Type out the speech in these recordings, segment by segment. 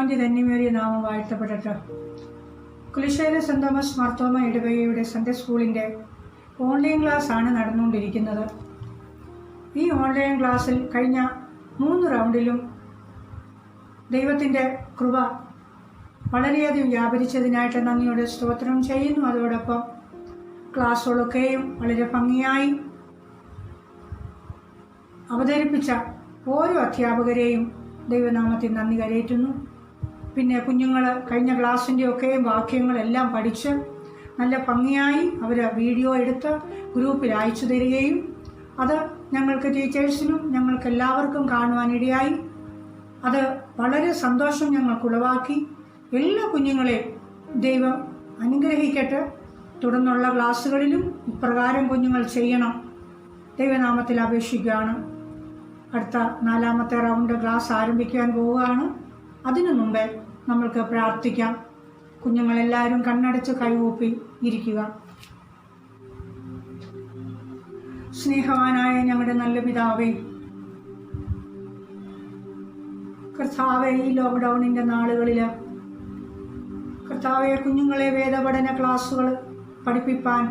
കർത്താവിൻ്റെ ധന്യമേറിയ നാമം വാഴ്ത്തപ്പെടട്ടെ. കുലിശ്ശേരി saint Thomas Marthoma ഇടവകയുടെ സൺഡേ സ്കൂളിൻ്റെ ഓൺലൈൻ ക്ലാസ്സാണ് നടന്നുകൊണ്ടിരിക്കുന്നത്. ഈ ഓൺലൈൻ ക്ലാസ്സിൽ കഴിഞ്ഞ 3 റൗണ്ടിലും ദൈവത്തിൻ്റെ കൃപ വളരെയധികം വ്യാപരിച്ചതിനായിട്ട് നന്ദിയോടെ സ്തോത്രം ചെയ്യുന്നു. അതോടൊപ്പം ക്ലാസ്സുകളൊക്കെയും വളരെ ഭംഗിയായി അവതരിപ്പിച്ച ഓരോ അധ്യാപകരെയും ദൈവനാമത്തിൽ നന്ദി കരയേറ്റുന്നു. പിന്നെ കുഞ്ഞുങ്ങൾ കഴിഞ്ഞ ക്ലാസ്സിൻ്റെയൊക്കെ വാക്യങ്ങളെല്ലാം പഠിച്ച് നല്ല ഭംഗിയായി അവർ വീഡിയോ എടുത്ത് ഗ്രൂപ്പിൽ അയച്ചു തരികയും അത് ഞങ്ങൾക്ക് ടീച്ചേഴ്സിനും ഞങ്ങൾക്ക് എല്ലാവർക്കും കാണുവാനിടയായി. അത് വളരെ സന്തോഷം ഞങ്ങൾക്കുളവാക്കി. എല്ലാ കുഞ്ഞുങ്ങളെയും ദൈവം അനുഗ്രഹിക്കട്ടെ. തുടർന്നുള്ള ക്ലാസ്സുകളിലും ഇപ്രകാരം കുഞ്ഞുങ്ങൾ ചെയ്യണം ദൈവനാമത്തിൽ അപേക്ഷിക്കുകയാണ്. അടുത്ത 4ാമത്തെ റൗണ്ട് ക്ലാസ് ആരംഭിക്കാൻ പോവുകയാണ്. അതിനു മുമ്പേ നമ്മൾക്ക് പ്രാർത്ഥിക്കാം. കുഞ്ഞുങ്ങളെല്ലാവരും കണ്ണടച്ച് കൈകൂപ്പി ഇരിക്കുക. സ്നേഹവാനായ ഞങ്ങളുടെ നല്ല പിതാവേ, കർത്താവെ, ഈ ലോക്ക്ഡൗണിൻ്റെ നാളുകളിൽ കർത്താവെ കുഞ്ഞുങ്ങളെ വേദപഠന ക്ലാസ്സുകൾ പഠിപ്പിക്കാൻ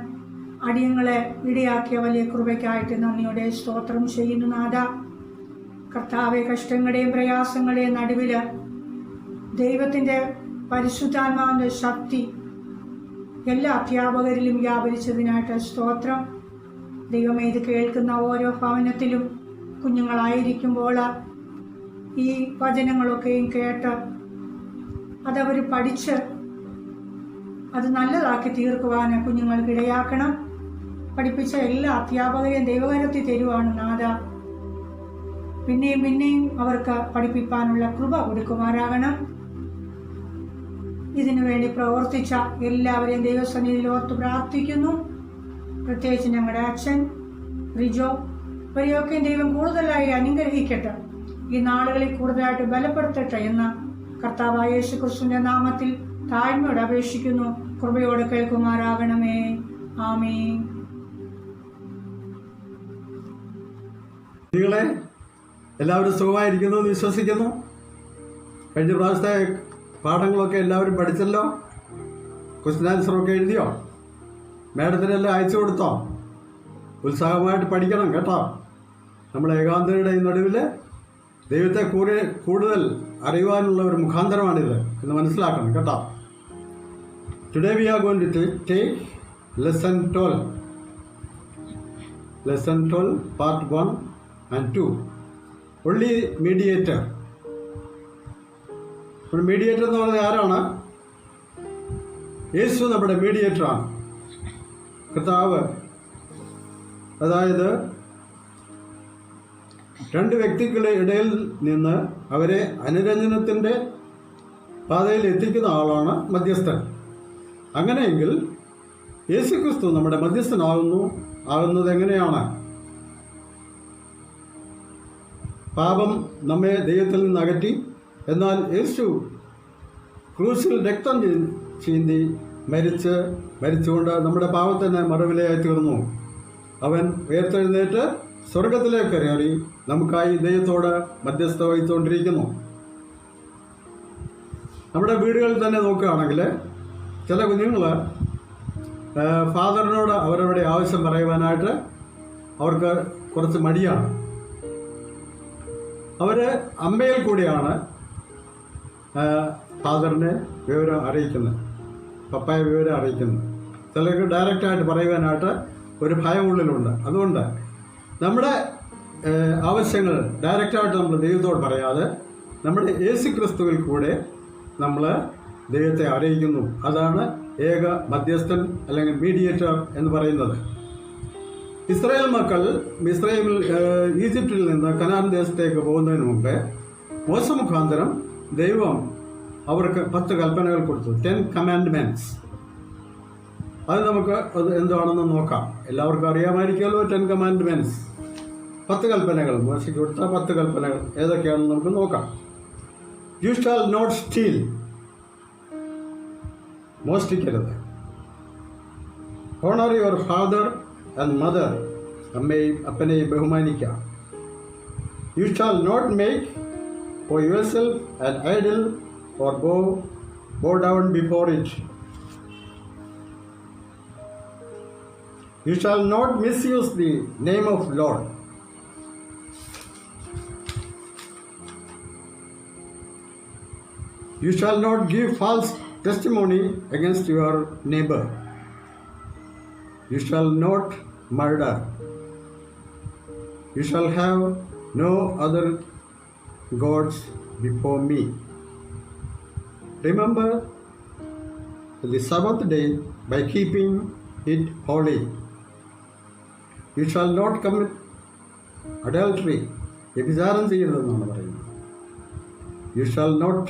അടിയങ്ങളെ ഇടയാക്കിയ വലിയ കൃപയ്ക്കായിട്ട് നന്ദിയോടെ സ്തോത്രം ചെയ്യുന്നു. നാഥ കർത്താവെ, കഷ്ടങ്ങളുടെയും പ്രയാസങ്ങളുടെയും നടുവിൽ ദൈവത്തിൻ്റെ പരിശുദ്ധാത്മാവിൻ്റെ ശക്തി എല്ലാ അധ്യാപകരിലും വ്യാപരിച്ചതിനായിട്ട് സ്തോത്രം. ദൈവമേ, ഇത് കേൾക്കുന്ന ഓരോ ഭവനത്തിലും കുഞ്ഞുങ്ങളായിരിക്കുമ്പോൾ ഈ വചനങ്ങളൊക്കെയും കേട്ട് അതവർ പഠിച്ച് അത് നല്ലതാക്കി തീർക്കുവാൻ കുഞ്ഞുങ്ങൾക്ക് ഇടയാക്കണം. പഠിപ്പിച്ച എല്ലാ അധ്യാപകരെയും ദൈവകരത്തിൽ തരുവാണ് നാഥ. പിന്നെയും അവർക്ക് പഠിപ്പിക്കാനുള്ള കൃപ കൊടുക്കുമാറാകണം. ഇതിനു വേണ്ടി പ്രവർത്തിച്ച എല്ലാവരെയും ദൈവസന്നിധിയിൽ ഓർത്ത് പ്രാർത്ഥിക്കുന്നു. പ്രത്യേകിച്ച് ഞങ്ങളുടെ അച്ഛൻ റിജോ, ഇവരെയൊക്കെ ദൈവം കൂടുതലായി അനുഗ്രഹിക്കട്ടെ. ഈ നാളുകളിൽ കൂടുതലായിട്ട് ബലപ്പെടുത്തട്ടെ എന്ന് കർത്താവായ യേശു ക്രിസ്തുവിന്റെ നാമത്തിൽ താഴ്മയോടെ അപേക്ഷിക്കുന്നു. കൃപയോടെ കേൾക്കുമാറാകണമേ. ആമേൻ. നിങ്ങളെ എല്ലാവരും സുഖമായിരിക്കുന്നു എന്ന് വിശ്വസിക്കുന്നു. കഴിഞ്ഞ പ്രാവശ്യത്തെ പാഠങ്ങളൊക്കെ എല്ലാവരും പഠിച്ചല്ലോ. ക്വസ്റ്റ്യൻ ആൻസറൊക്കെ എഴുതിയോ? മാഡത്തിനെല്ലാം അയച്ചു കൊടുത്തോ? ഉത്സാഹമായിട്ട് പഠിക്കണം കേട്ടോ. നമ്മൾ ഏകാന്തതയുടെ ഈ നടുവിൽ ദൈവത്തെ കൂടുതൽ അറിയുവാനുള്ള ഒരു മുഖാന്തരമാണിത് എന്ന് മനസ്സിലാക്കണം കേട്ടോ. Today we are going to take lesson 12 part 1 and 2. Only mediator. Mediator എന്ന് പറഞ്ഞാൽ ആരാണ്? യേശു നമ്മുടെ മീഡിയേറ്ററാണ്. കർത്താവ്, അതായത് 2 വ്യക്തികളുടെ ഇടയിൽ നിന്ന് അവരെ അനുരഞ്ജനത്തിൻ്റെ പാതയിൽ എത്തിക്കുന്ന ആളാണ് മധ്യസ്ഥൻ. അങ്ങനെയെങ്കിൽ യേശുക്രിസ്തു നമ്മുടെ മധ്യസ്ഥനാകുന്നത് എങ്ങനെയാണ്? പാപം നമ്മെ ദൈവത്തിൽ നിന്ന് അകറ്റി, എന്നാൽ യേശു ക്രൂശിൽ രക്തം ചീന്തി മരിച്ചുകൊണ്ട് നമ്മുടെ പാപത്തിന് മറുവിലയായി തീർന്നു. അവൻ ഉയർത്തെഴുന്നേറ്റ് സ്വർഗത്തിലേക്ക് കയറി നമുക്കായി ദൈവത്തോട് മധ്യസ്ഥ വഹിച്ചുകൊണ്ടിരിക്കുന്നു. നമ്മുടെ വീടുകളിൽ തന്നെ നോക്കുകയാണെങ്കിൽ ചില കുഞ്ഞുങ്ങൾ ഫാദറിനോട് അവരവരുടെ ആവശ്യം പറയുവാനായിട്ട് അവർക്ക് കുറച്ച് മടിയാണ്. അവർ അമ്മയിൽ കൂടിയാണ് ഫാദറിനെ വിവരം അറിയിക്കുന്നത്, പപ്പായെ വിവരം അറിയിക്കുന്നത്. ചിലർക്ക് ഡയറക്റ്റായിട്ട് പറയുവാനായിട്ട് ഒരു ഭയം ഉള്ളിലുണ്ട്. അതുകൊണ്ട് നമ്മുടെ ആവശ്യങ്ങൾ ഡയറക്റ്റായിട്ട് നമ്മൾ ദൈവത്തോട് പറയാതെ നമ്മുടെ യേശുക്രിസ്തുവിൽ കൂടെ നമ്മൾ ദൈവത്തെ അറിയിക്കുന്നു. അതാണ് ഏക മധ്യസ്ഥൻ അല്ലെങ്കിൽ മീഡിയേറ്റർ എന്ന് പറയുന്നത്. ഇസ്രായേൽ മക്കൾ ഈജിപ്തിൽ നിന്ന് കനാൻ ദേശത്തേക്ക് പോകുന്നതിന് മുമ്പ് മോശ മുഖാന്തരം ദൈവം അവർക്ക് 10 കൽപ്പനകൾ കൊടുത്തു, 10 commandments. അത് നമുക്ക് എന്താണെന്ന് നോക്കാം. എല്ലാവർക്കും അറിയാമായിരിക്കുമല്ലോ 10 commandments. 10 കൽപ്പനകൾ, മോശയ്ക്ക് കൊടുത്ത 10 കൽപ്പനകൾ ഏതൊക്കെയാണെന്ന് നമുക്ക് നോക്കാം. യു ഷാൽ നോട്ട് സ്റ്റീൽ, മോഷ്ടിക്കരുത്. Honour your father and mother, അമ്മയെയും അപ്പനെയും ബഹുമാനിക്കാം. You shall not make for yourself an idol or bow down before it. You shall not misuse the name of Lord. You shall not give false testimony against your neighbor. You shall not murder. You shall have no other gods before me. Remember the Sabbath day by keeping it holy. You shall not commit adultery. വ്യഭിചാരം ചെയ്യരുതെന്നാണ് പറയുന്നത്. You shall not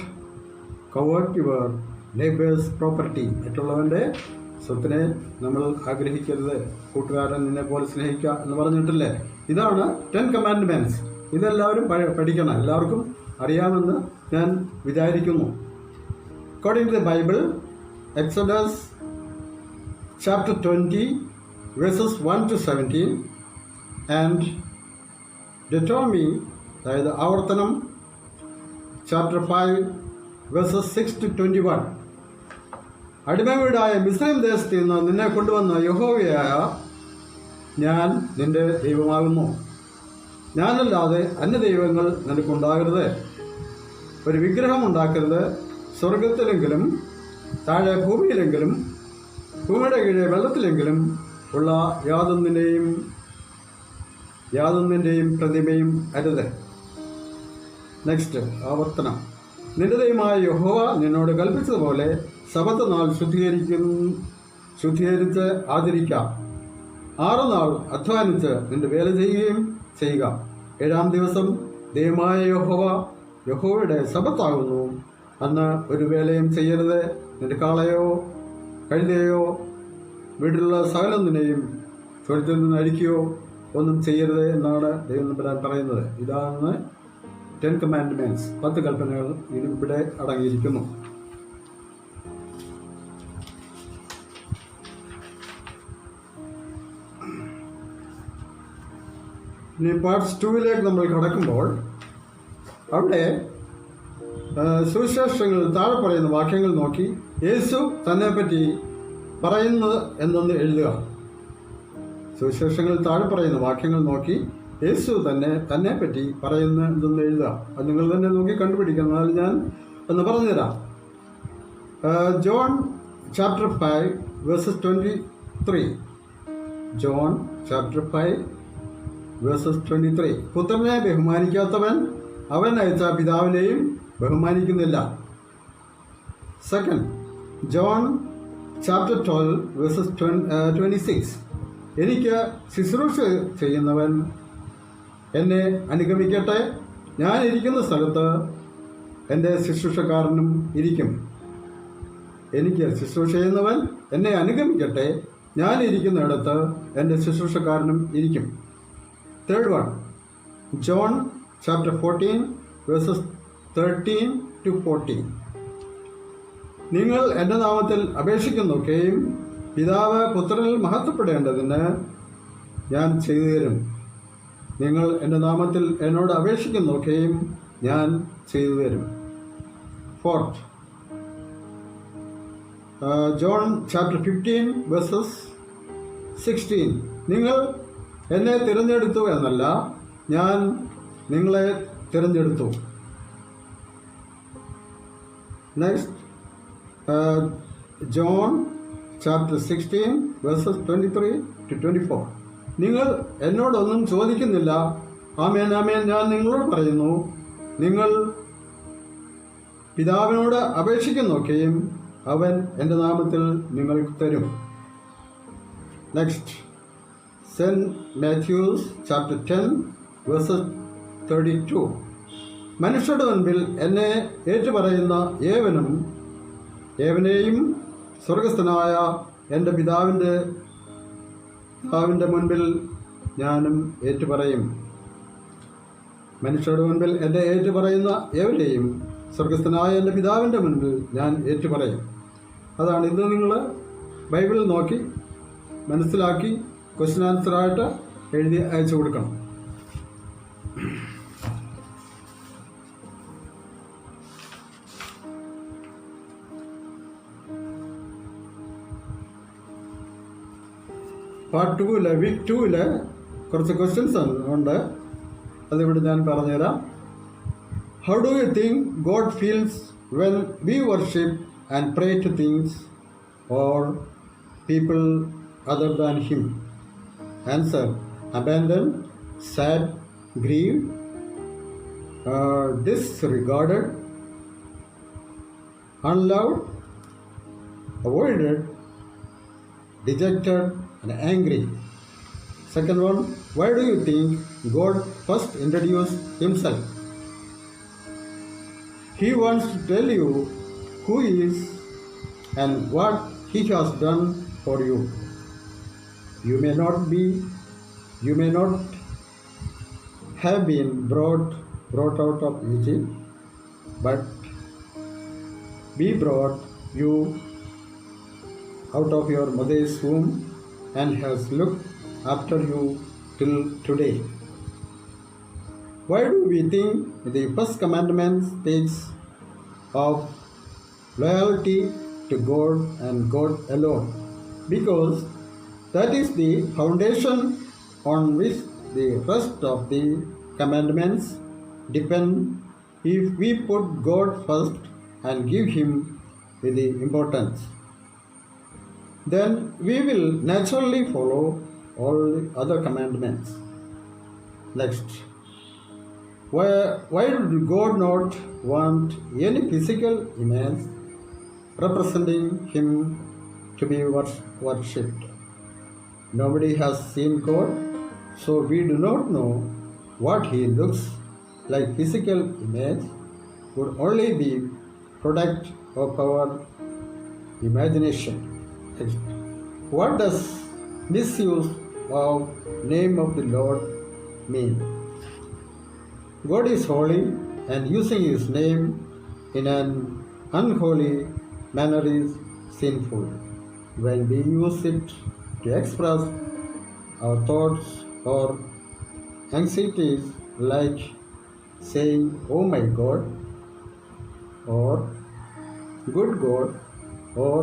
covet your neighbor's property. മറ്റുള്ളവൻ്റെ സ്വത്തിനെ നമ്മൾ ആഗ്രഹിക്കരുത്. കൂട്ടുകാരൻ നിന്നെ പോലെ സ്നേഹിക്കുക എന്ന് പറഞ്ഞിട്ടില്ലേ? ഇതാണ് 10 Commandments. ഇതെല്ലാവരും പഠിക്കണം. എല്ലാവർക്കും അറിയാമെന്ന് ഞാൻ വിചാരിക്കുന്നു. According to the Bible, Exodus chapter 20 verses 1 to 17 and Deuteronomy, അതായത് ആവർത്തനം chapter 5 verses 6 to 21. അടിമ വീടായ മിസ്രൈം ദേശത്ത് നിന്ന് നിന്നെ കൊണ്ടുവന്ന യഹോവയായ ഞാൻ നിന്റെ ദൈവമാകുന്നു. ഞാനല്ലാതെ അന്യദൈവങ്ങൾ നിനക്കുണ്ടാകരുത്. ഒരു വിഗ്രഹം ഉണ്ടാക്കരുത്. സ്വർഗത്തിലെങ്കിലും താഴെ ഭൂമിയിലെങ്കിലും ഭൂമിയുടെ കീഴെ വെള്ളത്തിലെങ്കിലും ഉള്ള യാതൊന്നിൻ്റെയും പ്രതിമയും അരുത്. നെക്സ്റ്റ് ആവർത്തനം. നിന്റെ ദൈവമായ യഹോവ നിന്നോട് കൽപ്പിച്ചതുപോലെ സബത്ത് നാൾ ശുദ്ധീകരിച്ച് ആചരിക്കാം. 6 നാൾ അധ്വാനിച്ച് നിന്റെ വേല ചെയ്യുകയും ചെയ്യുക. 7-ാം ദിവസം ദൈവമായ യഹോവയുടെ സബത്താകുന്നു. അന്ന് ഒരു വേലയും ചെയ്യരുത്. നിന്റെ കാളയോ കഴുതയോ വീട്ടിലുള്ള സകലൊന്നിനെയും തൊഴുത്തിൽ നിന്ന് അഴിക്കുകയോ ഒന്നും ചെയ്യരുത് എന്നാണ് ദൈവം തമ്പുരാൻ പറയുന്നത്. ഇതാണ് 10 Commandments. 10 കൽപ്പനകൾ ഇവിടെ അടങ്ങിയിരിക്കുന്നു. ഇനി പാർട്സ് 2 നമ്മൾ കടക്കുമ്പോൾ അവിടെ സുവിശേഷങ്ങൾ താഴെ പറയുന്ന വാക്യങ്ങൾ നോക്കി യേശു തന്നെപ്പറ്റി പറയുന്നത് എന്തെന്ന് എഴുതുക. സുവിശേഷങ്ങൾ താഴെ പറയുന്ന വാക്യങ്ങൾ നോക്കി യേശു തന്നെപ്പറ്റി പറയുന്ന എന്തെന്ന് എഴുതുക. അത് നിങ്ങൾ തന്നെ നോക്കി കണ്ടുപിടിക്കണം. എന്നാൽ ഞാൻ ഒന്ന് പറഞ്ഞുതരാം. John chapter 5 verses 23. John chapter 5 verses 23. പുത്രനെ ബഹുമാനിക്കാത്തവൻ അവൻ അയച്ച പിതാവിനെയും ബഹുമാനിക്കുന്നില്ല. Second, John chapter 12 verses 26. എനിക്ക് ശുശ്രൂഷ ചെയ്യുന്നവൻ എന്നെ അനുഗമിക്കട്ടെ. ഞാൻ ഇരിക്കുന്ന സ്ഥലത്ത് എൻ്റെ ശുശ്രൂഷക്കാരനും ഇരിക്കും. എനിക്ക് ശുശ്രൂഷ ചെയ്യുന്നവൻ എന്നെ അനുഗമിക്കട്ടെ. ഞാൻ ഇരിക്കുന്നിടത്ത് എൻ്റെ ശുശ്രൂഷക്കാരനും ഇരിക്കും. Third one, John chapter 14 verses 13 to 14. നിങ്ങൾ എൻ്റെ നാമത്തിൽ അപേക്ഷിക്കുന്നൊക്കെയും പിതാവ് പുത്രനിൽ മഹത്വപ്പെടേണ്ടതിന് ഞാൻ ചെയ്തു തരും. നിങ്ങൾ എൻ്റെ നാമത്തിൽ എന്നോട് അപേക്ഷിക്കുന്നൊക്കെയും ഞാൻ ചെയ്തു തരും. Fourth, John chapter 15 verses 16. നിങ്ങൾ എന്നെ തിരഞ്ഞെടുത്തു എന്നല്ല, ഞാൻ നിങ്ങളെ തിരഞ്ഞെടുത്തു. Next, John chapter 16 verses 23 to 24. നിങ്ങൾ എന്നോടൊന്നും ചോദിക്കുന്നില്ല. ആമേൻ ആമേൻ ഞാൻ നിങ്ങളോട് പറയുന്നു, നിങ്ങൾ പിതാവിനോട് അപേക്ഷിക്കുന്നൊക്കെയും അവൻ എൻ്റെ നാമത്തിൽ നിങ്ങൾക്ക് തരും. Next, saint Mathews chapter 10 verses 32. മനുഷ്യരുടെ മുൻപിൽ എന്നെ ഏറ്റുപറയുന്ന ഏവനെയും സ്വർഗസ്ഥനായ എൻ്റെ പിതാവിൻ്റെ മുൻപിൽ ഞാനും ഏറ്റുപറയും. മനുഷ്യരുടെ മുൻപിൽ എന്നെ ഏറ്റുപറയുന്ന ഏവരെയും സ്വർഗസ്ഥനായ എൻ്റെ പിതാവിൻ്റെ മുൻപിൽ ഞാൻ ഏറ്റുപറയും. അതാണ് ഇത്. നിങ്ങൾ ബൈബിളിൽ നോക്കി മനസ്സിലാക്കി ക്വസ്റ്റ്യൻ ആൻസറായിട്ട് എഴുതി അയച്ചു കൊടുക്കണം. പാർട്ട് 2 വീക്ക് 2 കുറച്ച് ക്വസ്റ്റ്യൻസ് ഉണ്ട്. അതിവിടെ ഞാൻ പറഞ്ഞുതരാം. How do you think God feels when we worship and pray two things or people other than him? Answer: abandoned, sad, grieved, disregarded, unloved, avoided, dejected, and angry. Second one, why do you think God first introduced himself? He wants to tell you who he is and what he has done for you. You may not have been brought out of Egypt, but we brought you out of your mother's womb and has looked after you till today. Why do we think the first commandment speaks of loyalty to God and God alone? Because that is the foundation on which the rest of the commandments depend. If we put God first and give him the importance, then we will naturally follow all the other commandments. Next, why did God not want any physical image representing him to be worshipped? Nobody has seen God, so we do not know what he looks like. Physical image would only be product of our imagination. What does misuse of name of the Lord mean? God is holy, and using his name in an unholy manner is sinful. When we use it to express our thoughts or anxieties, like saying, "Oh my God," or "Good God," or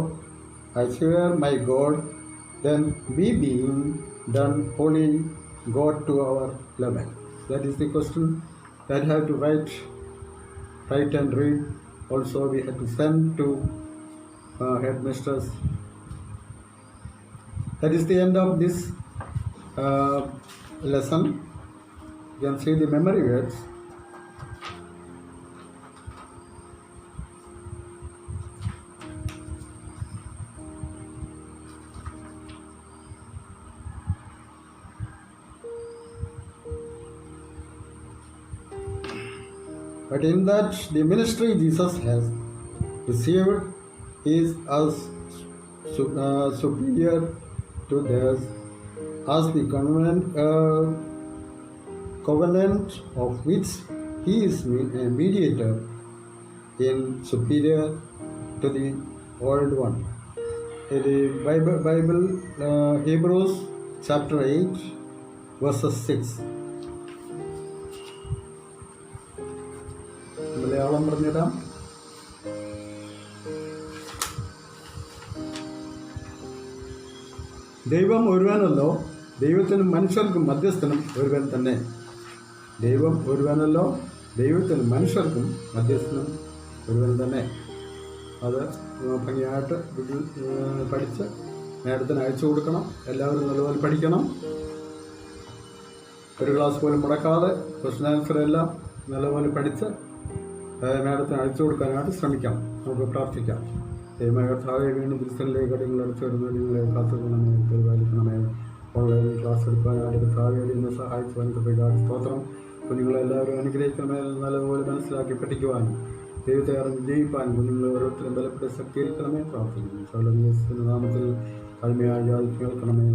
"I swear my God," then we being done holy God to our level. That is the question that have to write and read. Also, we have to send to headmasters. That is the end of this lesson. You can see the memory words. But in that the ministry Jesus has received is as superior to theirs, as the covenant of which he is a mediator in superior to the old one. The Bible Hebrews chapter 8 verses 6. Malayalam പറഞ്ഞുതരാം. ദൈവം ഒരുവനല്ലോ, ദൈവത്തിനും മനുഷ്യർക്കും മധ്യസ്ഥനും ഒരുവൻ തന്നെ. ദൈവം ഒരുവനല്ലോ, ദൈവത്തിനും മനുഷ്യർക്കും മധ്യസ്ഥനും ഒരുവൻ തന്നെ. അത് ഭംഗിയായിട്ട് പഠിച്ച് നേരത്തിന് അയച്ചു കൊടുക്കണം. എല്ലാവരും നല്ലപോലെ പഠിക്കണം. ഒരു ക്ലാസ് പോലും മുടക്കാതെ ക്വസ്റ്റ്യൻ ആൻസർ എല്ലാം നല്ലപോലെ പഠിച്ച് മേഡത്തിന് അയച്ചു കൊടുക്കാനായിട്ട് ശ്രമിക്കാം. നമുക്ക് പ്രാർത്ഥിക്കാം. ദൈവമായ കർത്താവേ, വീണ്ടും ക്രിസ്ത്യനിലേക്ക് നിങ്ങൾ അടുത്ത് വരുന്നത് നിങ്ങളെ കാത്തുകൊള്ളണമേ, പരിപാലിക്കണമേ. ഓൺലൈനിൽ ക്ലാസ് എടുക്കാനായിട്ട് കർത്താവേ ഇന്ന് സഹായിച്ചു വന്നിട്ട് സ്തോത്രം. കുഞ്ഞുങ്ങളെല്ലാവരും അനുഗ്രഹിക്കണമേ. നല്ലതുപോലെ മനസ്സിലാക്കി പഠിക്കുവാനും ദൈവത്തെ അറിഞ്ഞ് ജീവിപ്പാനും കുഞ്ഞുങ്ങളെ ഓരോരുത്തരും ബലപ്പെട്ട് ശക്തിയിരിക്കണമേ പ്രാർത്ഥിക്കുന്നു. നാമത്തിൽ താഴ്മയായി കേൾക്കണമേ.